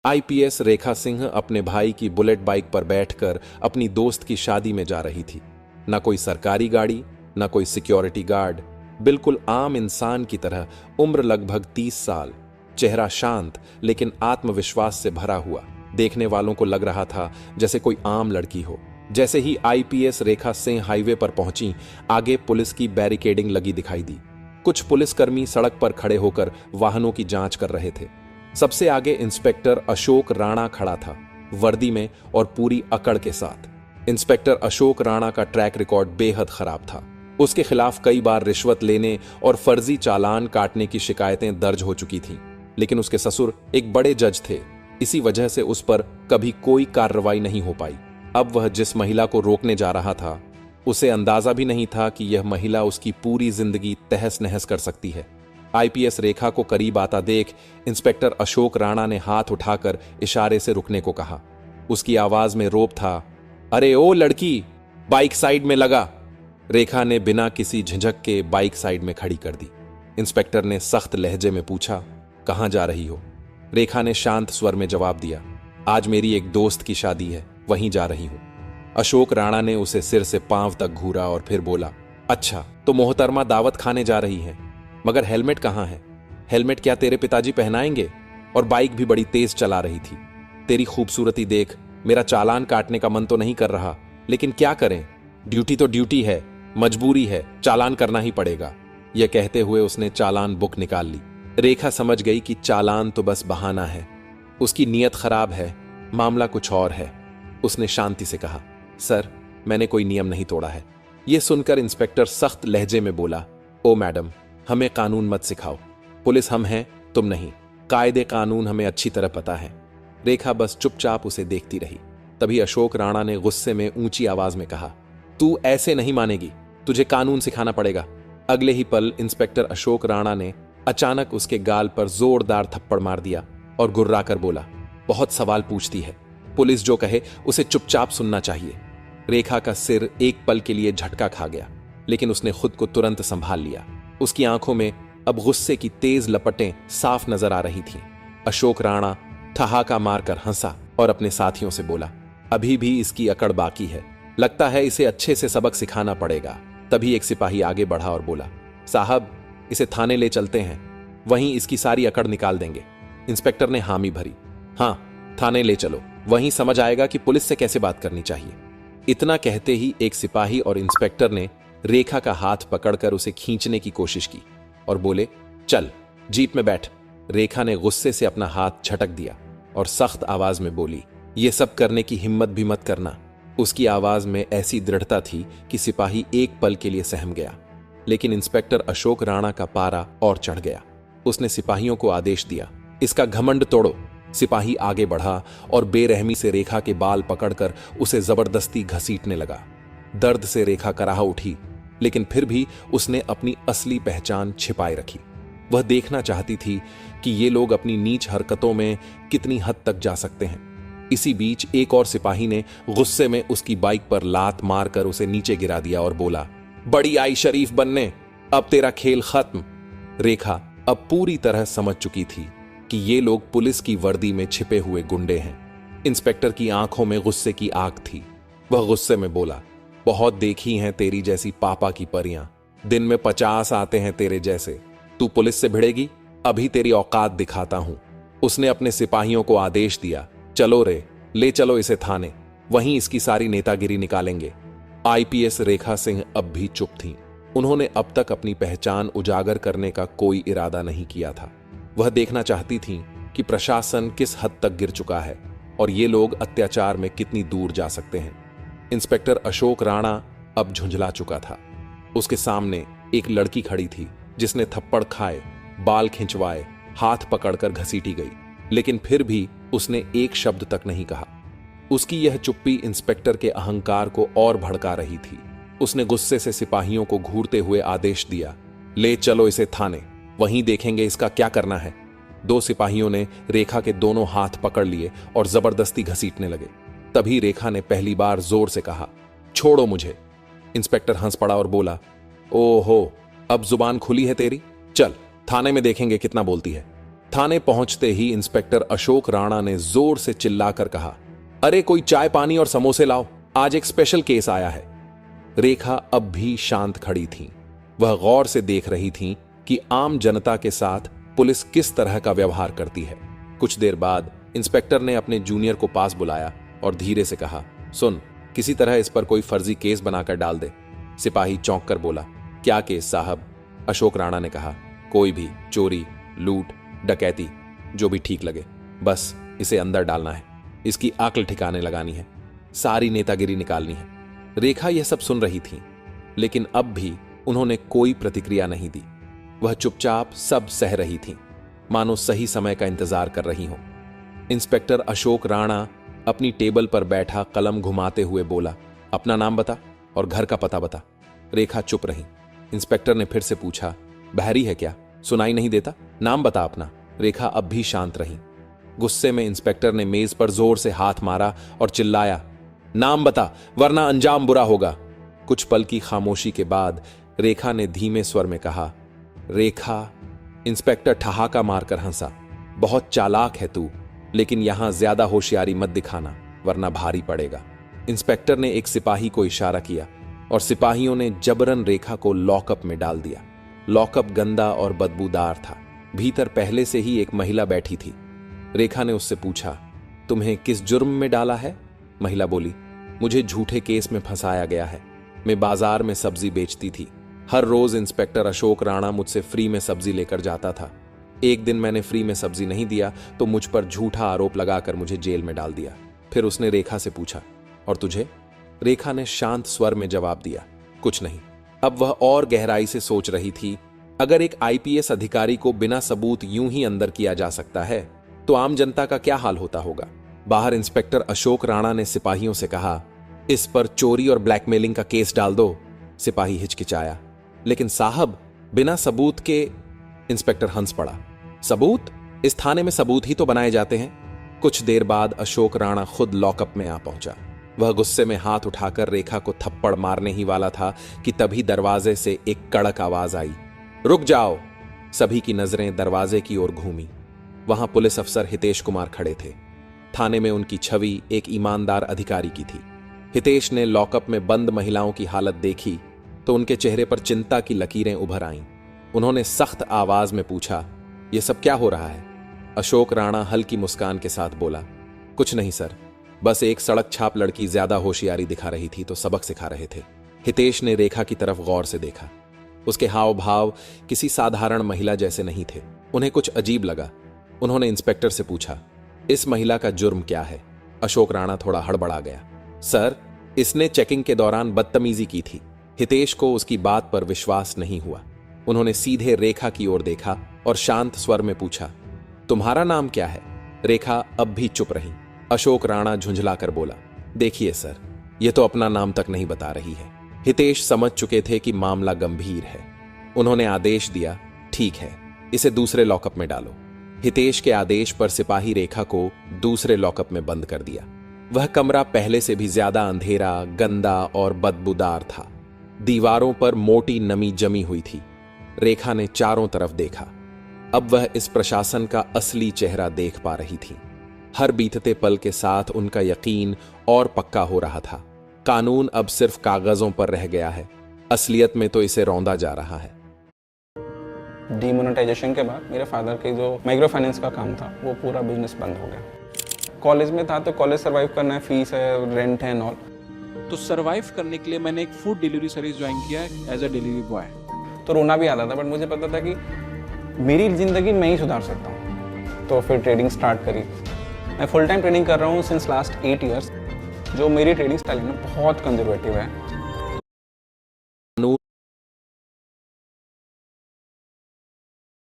IPS रेखा सिंह अपने भाई की बुलेट बाइक पर बैठकर अपनी दोस्त की शादी में जा रही थी। न कोई सरकारी गाड़ी, न कोई सिक्योरिटी गार्ड, बिल्कुल आम इंसान की तरह। उम्र लगभग 30 साल, चेहरा शांत लेकिन आत्मविश्वास से भरा हुआ। देखने वालों को लग रहा था जैसे कोई आम लड़की हो। जैसे ही आईपीएस रेखा सिंह हाईवे पर पहुंची, आगे पुलिस की बैरिकेडिंग लगी दिखाई दी। कुछ पुलिसकर्मी सड़क पर खड़े होकर वाहनों की जांच कर रहे थे। सबसे आगे इंस्पेक्टर अशोक राणा खड़ा था, वर्दी में और पूरी अकड़ के साथ। इंस्पेक्टर अशोक राणा का ट्रैक रिकॉर्ड बेहद खराब था। उसके खिलाफ कई बार रिश्वत लेने और फर्जी चालान काटने की शिकायतें दर्ज हो चुकी थीं, लेकिन उसके ससुर एक बड़े जज थे। इसी वजह से उस पर कभी कोई कार्रवाई नहीं हो पाई। अब वह जिस महिला को रोकने जा रहा था, उसे अंदाजा भी नहीं था कि यह महिला उसकी पूरी जिंदगी तहस नहस कर सकती है। आईपीएस रेखा को करीब आता देख इंस्पेक्टर अशोक राणा ने हाथ उठाकर इशारे से रुकने को कहा। उसकी आवाज में रोब था, अरे ओ लड़की, बाइक साइड में लगा। रेखा ने बिना किसी झिझक के बाइक साइड में खड़ी कर दी। इंस्पेक्टर ने सख्त लहजे में पूछा, कहां जा रही हो? रेखा ने शांत स्वर में जवाब दिया, आज मेरी एक दोस्त की शादी है, वहीं जा रही हूं। अशोक राणा ने उसे सिर से पांव तक घूरा और फिर बोला, अच्छा तो मोहतरमा दावत खाने जा रही है, मगर हेलमेट कहां है? हेलमेट क्या तेरे पिताजी पहनाएंगे? और बाइक भी बड़ी तेज चला रही थी। तेरी खूबसूरती देख मेरा चालान काटने का मन तो नहीं कर रहा, लेकिन क्या करें, ड्यूटी तो ड्यूटी है, मजबूरी है, चालान करना ही पड़ेगा। यह कहते हुए उसने चालान बुक निकाल ली। रेखा समझ गई कि चालान तो बस बहाना है, उसकी नीयत खराब है, मामला कुछ और है। उसने शांति से कहा, सर मैंने कोई नियम नहीं तोड़ा है। यह सुनकर इंस्पेक्टर सख्त लहजे में बोला, ओ मैडम, हमें कानून मत सिखाओ। पुलिस हम हैं, तुम नहीं। कायदे कानून हमें अच्छी तरह पता है। रेखा बस चुपचाप उसे देखती रही। तभी अशोक राणा ने गुस्से में ऊंची आवाज में कहा, तू ऐसे नहीं मानेगी, तुझे कानून सिखाना पड़ेगा। अगले ही पल इंस्पेक्टर अशोक राणा ने अचानक उसके गाल पर जोरदार थप्पड़ मार दिया और गुर्राकर बोला, बहुत सवाल पूछती है, पुलिस जो कहे उसे चुपचाप सुनना चाहिए। रेखा का सिर एक पल के लिए झटका खा गया, लेकिन उसने खुद को तुरंत संभाल लिया। उसकी आंखों में अब गुस्से की तेज लपटें साफ नजर आ रही थीं। अशोक राणा ठहाका मारकर हंसा और अपने साथियों से बोला, अभी भी इसकी अकड़ बाकी है, लगता है इसे अच्छे से सबक सिखाना पड़ेगा। तभी एक सिपाही आगे बढ़ा और बोला, साहब इसे थाने ले चलते हैं, वहीं इसकी सारी अकड़ निकाल देंगे। इंस्पेक्टर ने हामी भरी, हाँ थाने ले चलो, वहीं समझ आएगा कि पुलिस से कैसे बात करनी चाहिए। इतना कहते ही एक सिपाही और इंस्पेक्टर ने रेखा का हाथ पकड़कर उसे खींचने की कोशिश की और बोले, चल जीप में बैठ। रेखा ने गुस्से से अपना हाथ झटक दिया और सख्त आवाज में बोली, ये सब करने की हिम्मत भी मत करना। उसकी आवाज में ऐसी दृढ़ता थी कि सिपाही एक पल के लिए सहम गया, लेकिन इंस्पेक्टर अशोक राणा का पारा और चढ़ गया। उसने सिपाहियों को आदेश दिया, इसका घमंड तोड़ो। सिपाही आगे बढ़ा और बेरहमी से रेखा के बाल पकड़कर उसे जबरदस्ती घसीटने लगा। दर्द से रेखा कराह उठी, लेकिन फिर भी उसने अपनी असली पहचान छिपाए रखी। वह देखना चाहती थी कि ये लोग अपनी नीच हरकतों में कितनी हद तक जा सकते हैं। इसी बीच एक और सिपाही ने गुस्से में उसकी बाइक पर लात मारकर उसे नीचे गिरा दिया और बोला, बड़ी आई शरीफ बनने, अब तेरा खेल खत्म। रेखा अब पूरी तरह समझ चुकी थी कि ये लोग पुलिस की वर्दी में छिपे हुए गुंडे हैं। इंस्पेक्टर की आंखों में गुस्से की आग थी। वह गुस्से में बोला, बहुत देखी हैं तेरी जैसी पापा की परियां, दिन में 50 आते हैं तेरे जैसे। तू पुलिस से भिड़ेगी, अभी तेरी औकात दिखाता हूं। उसने अपने सिपाहियों को आदेश दिया, चलो रे, ले चलो इसे थाने, वहीं इसकी सारी नेतागिरी निकालेंगे। आईपीएस रेखा सिंह अब भी चुप थीं। उन्होंने अब तक अपनी पहचान उजागर करने का कोई इरादा नहीं किया था। वह देखना चाहती थीं कि प्रशासन किस हद तक गिर चुका है और ये लोग अत्याचार में कितनी दूर जा सकते हैं। इंस्पेक्टर अशोक राणा अब झुंझला चुका था। उसके सामने एक लड़की खड़ी थी जिसने थप्पड़ खाए, बाल खिंचवाए, हाथ पकड़कर घसीटी गई, लेकिन फिर भी उसने एक शब्द तक नहीं कहा। उसकी यह चुप्पी इंस्पेक्टर के अहंकार को और भड़का रही थी। उसने गुस्से से सिपाहियों को घूरते हुए आदेश दिया, ले चलो इसे थाने, वहीं देखेंगे इसका क्या करना है। 2 सिपाहियों ने रेखा के दोनों हाथ पकड़ लिए और जबरदस्ती घसीटने लगे। तभी रेखा ने पहली बार जोर से कहा, छोड़ो मुझे। इंस्पेक्टर हंस पड़ा और बोला, ओहो, अब जुबान खुली है तेरी, चल थाने में देखेंगे कितना बोलती है। थाने पहुंचते ही इंस्पेक्टर अशोक राणा ने जोर से चिल्लाकर कहा, अरे कोई चाय पानी और समोसे लाओ, आज एक स्पेशल केस आया है। रेखा अब भी शांत खड़ी थीं। वह गौर से देख रही थीं कि आम जनता के साथ पुलिस किस तरह का व्यवहार करती है। कुछ देर बाद इंस्पेक्टर ने अपने जूनियर को पास बुलाया और धीरे से कहा, सुन, किसी तरह इस पर कोई फर्जी केस बनाकर डाल दे। सिपाही चौंक कर बोला, क्या केस साहब? अशोक राणा ने कहा, कोई भी, चोरी, लूट, डकैती, जो भी ठीक लगे, बस इसे अंदर डालना है, इसकी अक्ल ठिकाने लगानी है, सारी नेतागिरी निकालनी है। रेखा यह सब सुन रही थी, लेकिन अब भी उन्होंने कोई प्रतिक्रिया नहीं दी। वह चुपचाप सब सह रही थी, मानो सही समय का इंतजार कर रही हो। इंस्पेक्टर अशोक राणा अपनी टेबल पर बैठा कलम घुमाते हुए बोला, अपना नाम बता और घर का पता बता। रेखा चुप रही। इंस्पेक्टर ने फिर से पूछा, बहरी है क्या, सुनाई नहीं देता? नाम बता अपना। रेखा अब भी शांत रही। गुस्से में इंस्पेक्टर ने मेज पर जोर से हाथ मारा और चिल्लाया, नाम बता वरना अंजाम बुरा होगा। कुछ पल की खामोशी के बाद रेखा ने धीमे स्वर में कहा, रेखा। इंस्पेक्टर ठहाका मारकर हंसा, बहुत चालाक है तू, लेकिन यहां ज्यादा होशियारी मत दिखाना वरना भारी पड़ेगा। इंस्पेक्टर ने एक सिपाही को इशारा किया और सिपाहियों ने जबरन रेखा को लॉकअप में डाल दिया। लॉकअप गंदा और बदबूदार था। भीतर पहले से ही एक महिला बैठी थी। रेखा ने उससे पूछा, तुम्हें किस जुर्म में डाला है? महिला बोली, मुझे झूठे केस में फंसाया गया है। मैं बाजार में सब्जी बेचती थी। हर रोज इंस्पेक्टर अशोक राणा मुझसे फ्री में सब्जी लेकर जाता था। एक दिन मैंने फ्री में सब्जी नहीं दिया तो मुझ पर झूठा आरोप लगाकर मुझे जेल में डाल दिया। फिर उसने रेखा से पूछा, और तुझे? रेखा ने शांत स्वर में जवाब दिया, कुछ नहीं। अब वह और गहराई से सोच रही थी, अगर एक आईपीएस अधिकारी को बिना सबूत यूं ही अंदर किया जा सकता है तो आम जनता का क्या हाल होता होगा। बाहर इंस्पेक्टर अशोक राणा ने सिपाहियों से कहा, इस पर चोरी और ब्लैकमेलिंग का केस डाल दो। सिपाही हिचकिचाया, लेकिन साहब बिना सबूत के। इंस्पेक्टर हंस पड़ा, सबूत? इस थाने में सबूत ही तो बनाए जाते हैं। कुछ देर बाद अशोक राणा खुद लॉकअप में आ पहुंचा। वह गुस्से में हाथ उठाकर रेखा को थप्पड़ मारने ही वाला था कि तभी दरवाजे से एक कड़क आवाज आई, रुक जाओ। सभी की नजरें दरवाजे की ओर घूमी। वहां पुलिस अफसर हितेश कुमार खड़े थे। थाने में उनकी छवि एक ईमानदार अधिकारी की थी। हितेश ने लॉकअप में बंद महिलाओं की हालत देखी तो उनके चेहरे पर चिंता की लकीरें उभर आईं। उन्होंने सख्त आवाज में पूछा, यह सब क्या हो रहा है? अशोक राणा हल्की मुस्कान के साथ बोला, कुछ नहीं सर, बस एक सड़क छाप लड़की ज्यादा होशियारी दिखा रही थी तो सबक सिखा रहे थे। हितेश ने रेखा की तरफ गौर से देखा। उसके हाव भाव किसी साधारण महिला जैसे नहीं थे। उन्हें कुछ अजीब लगा। उन्होंने इंस्पेक्टर से पूछा, इस महिला का जुर्म क्या है? अशोक राणा थोड़ा हड़बड़ा गया, सर, इसने चेकिंग के दौरान बदतमीजी की थी। हितेश को उसकी बात पर विश्वास नहीं हुआ। उन्होंने सीधे रेखा की ओर देखा और शांत स्वर में पूछा, तुम्हारा नाम क्या है? रेखा अब भी चुप रही। अशोक राणा झुंझलाकर बोला, देखिए सर, यह तो अपना नाम तक नहीं बता रही है। हितेश समझ चुके थे कि मामला गंभीर है। उन्होंने आदेश दिया, ठीक है, इसे दूसरे लॉकअप में डालो। हितेश के आदेश पर सिपाही रेखा को दूसरे लॉकअप में बंद कर दिया। वह कमरा पहले से भी ज्यादा अंधेरा, गंदा और बदबूदार था। दीवारों पर मोटी नमी जमी हुई थी। रेखा ने चारों तरफ देखा। अब वह इस प्रशासन का असली चेहरा देख पा रही थी। हर बीतते पल के साथ उनका यकीन और पक्का हो रहा था। कानून अब सिर्फ कागजों पर रह गया है, असलियत में तो इसे रौंदा जा रहा है। डीमोनेटाइजेशन के बाद मेरे फादर के जो माइक्रो फाइनेंस का काम था वो पूरा बिजनेस बंद हो गया। कॉलेज में था तो कॉलेज सर्वाइव करना है, फीस है, रेंट है एंड ऑल। तो सर्वाइव करने के लिए मैंने एक फूड डिलीवरी सर्विस ज्वाइन किया एज अ डिलीवरी बॉय। तो रोना भी आता था, बट मुझे पता था कि मेरी ज़िंदगी मैं ही सुधार सकता हूँ। तो फिर ट्रेडिंग स्टार्ट करी। मैं फुल टाइम ट्रेडिंग कर रहा हूँ सिंस लास्ट 8 ईयर्स। जो मेरी ट्रेडिंग स्टाइल है ना, बहुत कंजर्वेटिव है।